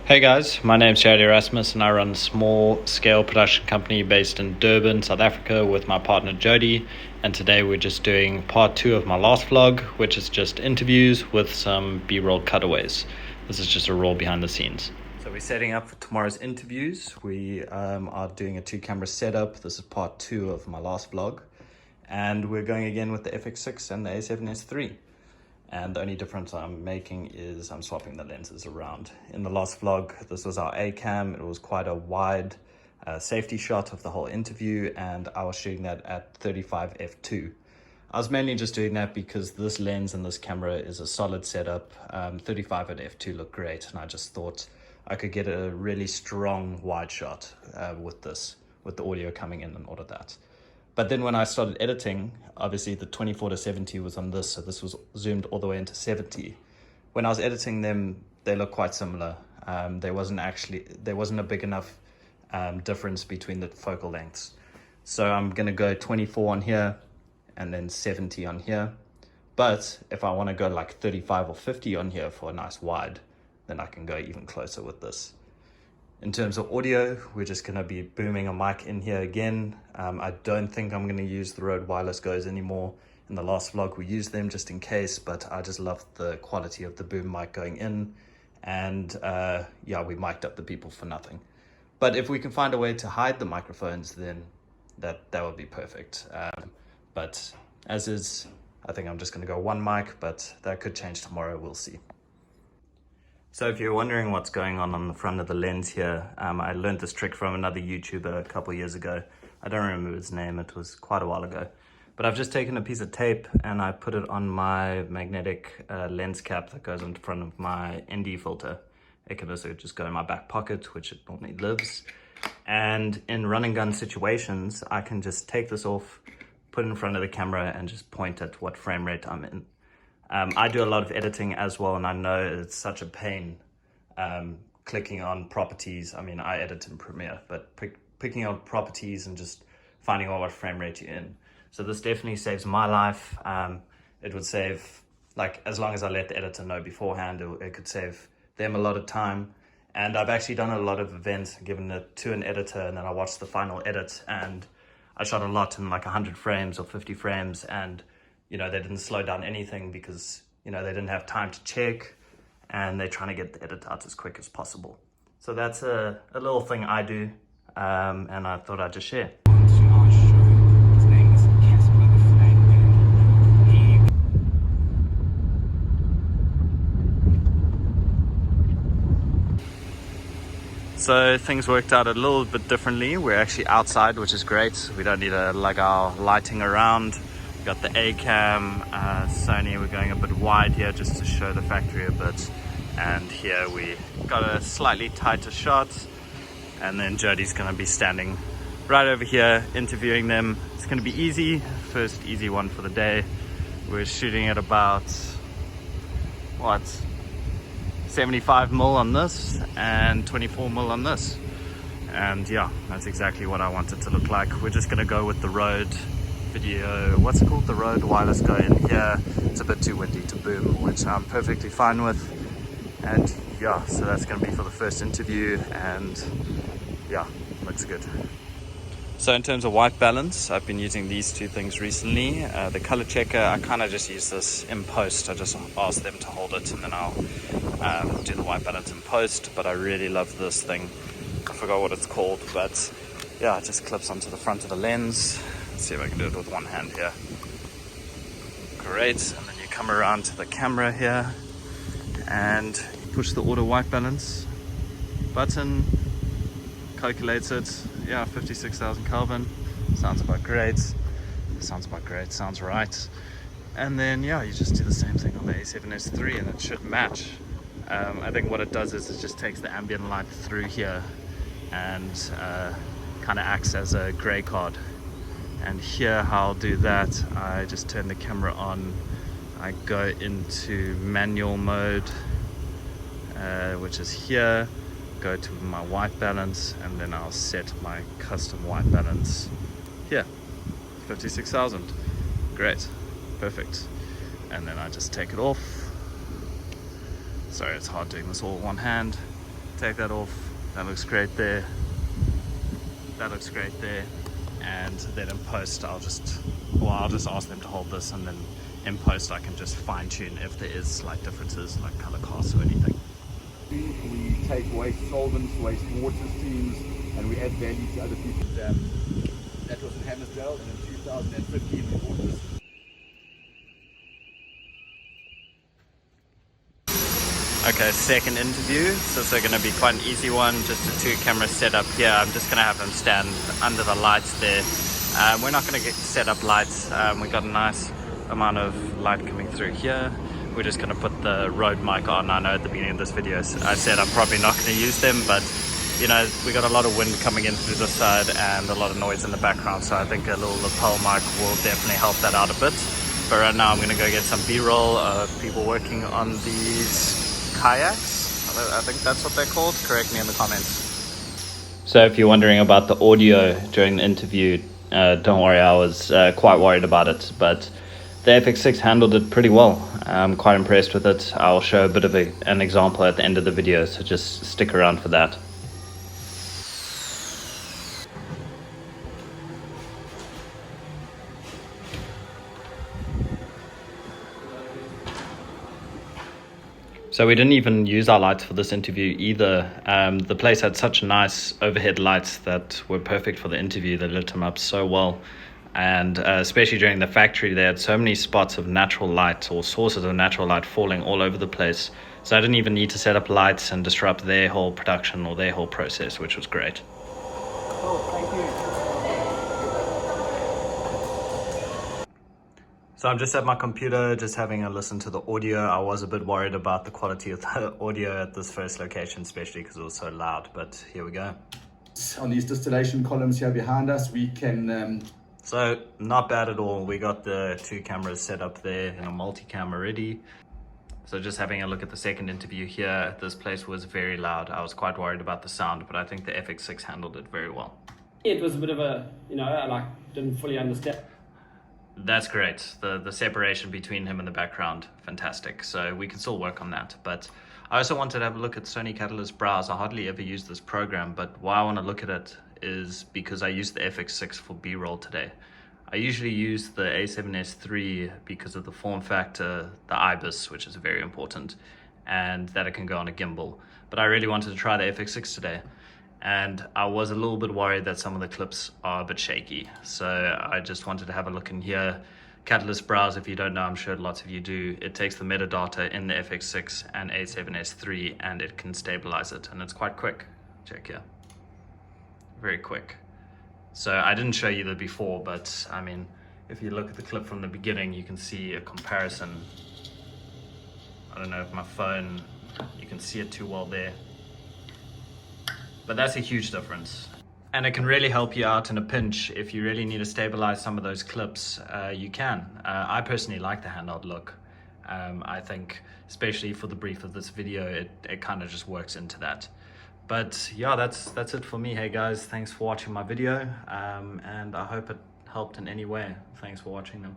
Hey guys, my name's Jared Erasmus and I run a small scale production company based in Durban, South Africa with my partner Jody, and today we're just doing part 2 of my last vlog, which is just interviews with some B-roll cutaways. This is just a roll behind the scenes. So we're setting up for tomorrow's interviews. We are doing a 2-camera setup. This is part 2 of my last vlog, and we're going again with the Fx6 and the A7S III. And the only difference I'm making is I'm swapping the lenses around. In the last vlog, this was our A cam. It was quite a wide safety shot of the whole interview, and I was shooting that at 35 f2. I was mainly just doing that because this lens and this camera is a solid setup. 35 at f2 looked great, and I just thought I could get a really strong wide shot with this, with the audio coming in and all of that. But then when I started editing, obviously the 24 to 70 was on this, so this was zoomed all the way into 70. When I was editing them, they look quite similar. There wasn't a big enough difference between the focal lengths. So I'm gonna go 24 on here and then 70 on here. But if I wanna go like 35 or 50 on here for a nice wide, then I can go even closer with this. In terms of audio, we're just going to be booming a mic in here again. I don't think I'm going to use the Rode Wireless Goes anymore. In the last vlog, we used them just in case, but I just love the quality of the boom mic going in. And yeah, we mic'd up the people for nothing. But if we can find a way to hide the microphones, then that would be perfect. But as is, I think I'm just going to go one mic, but that could change tomorrow. We'll see. So if you're wondering what's going on the front of the lens here, I learned this trick from another YouTuber a couple years ago. I don't remember his name, it was quite a while ago. But I've just taken a piece of tape and I put it on my magnetic lens cap that goes in front of my ND filter. It can also just go in my back pocket, which it normally lives. And in run and gun situations, I can just take this off, put it in front of the camera and just point at what frame rate I'm in. I do a lot of editing as well, and I know it's such a pain clicking on properties. I mean, I edit in Premiere, but picking on properties and just finding out what frame rate you're in. So this definitely saves my life. It would save, like, as long as I let the editor know beforehand, it could save them a lot of time. And I've actually done a lot of events, given it to an editor, and then I watched the final edit, and I shot a lot in like 100 frames or 50 frames, and you know, they didn't slow down anything because, you know, they didn't have time to check and they're trying to get the edit out as quick as possible. So that's a little thing I do, and I thought I'd just share. So things worked out a little bit differently. We're actually outside, which is great. We don't need to lug our lighting around. Got the A cam, Sony. We're going a bit wide here just to show the factory a bit, and here we got a slightly tighter shot, and then Jody's going to be standing right over here interviewing them. It's going to be easy, first easy one for the day. We're shooting at about 75mm on this and 24mm on this, and yeah, that's exactly what I want it to look like. We're just going to go with the Rode video, what's it called, the Rode Wireless Go in here. It's a bit too windy to boom, which I'm perfectly fine with. And yeah, so that's going to be for the first interview, and yeah, looks good. So in terms of white balance, I've been using these two things recently. The color checker, I kind of just use this in post. I just ask them to hold it and then I'll do the white balance in post. But I really love this thing. I forgot what it's called, but yeah, it just clips onto the front of the lens. Let's see if I can do it with one hand here. Great, and then you come around to the camera here and you push the auto white balance button, calculates it. Yeah, 56,000 Kelvin. Sounds about great. Sounds right. And then yeah, you just do the same thing on the A7S III and it should match. I think what it does is it just takes the ambient light through here and kind of acts as a gray card. And here how I'll do that, I just turn the camera on, I go into manual mode, which is here, go to my white balance, and then I'll set my custom white balance here, 56,000. Great, perfect. And then I just take it off. Sorry, it's hard doing this all with one hand. take that off. That looks great there. That looks great there. And then in post, I'll just ask them to hold this, and then in post I can just fine tune if there is slight differences like color casts or anything. We take waste solvents, waste water streams, and we add value to other people's. That was in Hammersdale, and in 2015 we bought this. Okay, second interview. So it's going to be quite an easy one, just a 2-camera setup here. I'm just going to have him stand under the lights there. We're not going to set up lights. We got a nice amount of light coming through here. We're just going to put the Rode mic on. I know at the beginning of this video I said I'm probably not going to use them, but you know, we got a lot of wind coming in through this side and a lot of noise in the background, so I think a little lapel mic will definitely help that out a bit. But right now I'm going to go get some b-roll of people working on these kayaks. I think that's what they're called. Correct me in the comments. So if you're wondering about the audio during the interview, don't worry, I was quite worried about it, but the Fx6 handled it pretty well. I'm quite impressed with it. I'll show a bit of an example at the end of the video, so just stick around for that. So we didn't even use our lights for this interview either. The place had such nice overhead lights that were perfect for the interview. They lit them up so well. And especially during the factory, they had so many spots of natural light or sources of natural light falling all over the place. So I didn't even need to set up lights and disrupt their whole production or their whole process, which was great. Oh, thank you. So I'm just at my computer, just having a listen to the audio. I was a bit worried about the quality of the audio at this first location, especially because it was so loud, but here we go. On these distillation columns here behind us, we can... So not bad at all. We got the 2 cameras set up there in a multicam already. So just having a look at the second interview here, this place was very loud. I was quite worried about the sound, but I think the Fx6 handled it very well. It was a bit of a, I didn't fully understand. That's great. The separation between him and the background, fantastic. So we can still work on that. But I also wanted to have a look at Sony Catalyst Browse. I hardly ever use this program, but why I want to look at it is because I use the Fx6 for B-roll today. I usually use the A7S III because of the form factor, the IBIS, which is very important, and that it can go on a gimbal. But I really wanted to try the Fx6 today. And I was a little bit worried that some of the clips are a bit shaky. So I just wanted to have a look in here. Catalyst Browse, if you don't know, I'm sure lots of you do, it takes the metadata in the Fx6 and A7S III and it can stabilize it. And it's quite quick. Check here. Very quick. So I didn't show you that before, but I mean, if you look at the clip from the beginning, you can see a comparison. I don't know if my phone, you can see it too well there. But that's a huge difference. And it can really help you out in a pinch. If you really need to stabilize some of those clips, you can. I personally like the handheld look. I think, especially for the brief of this video, it kind of just works into that. But yeah, that's it for me. Hey guys, thanks for watching my video. And I hope it helped in any way. Thanks for watching them.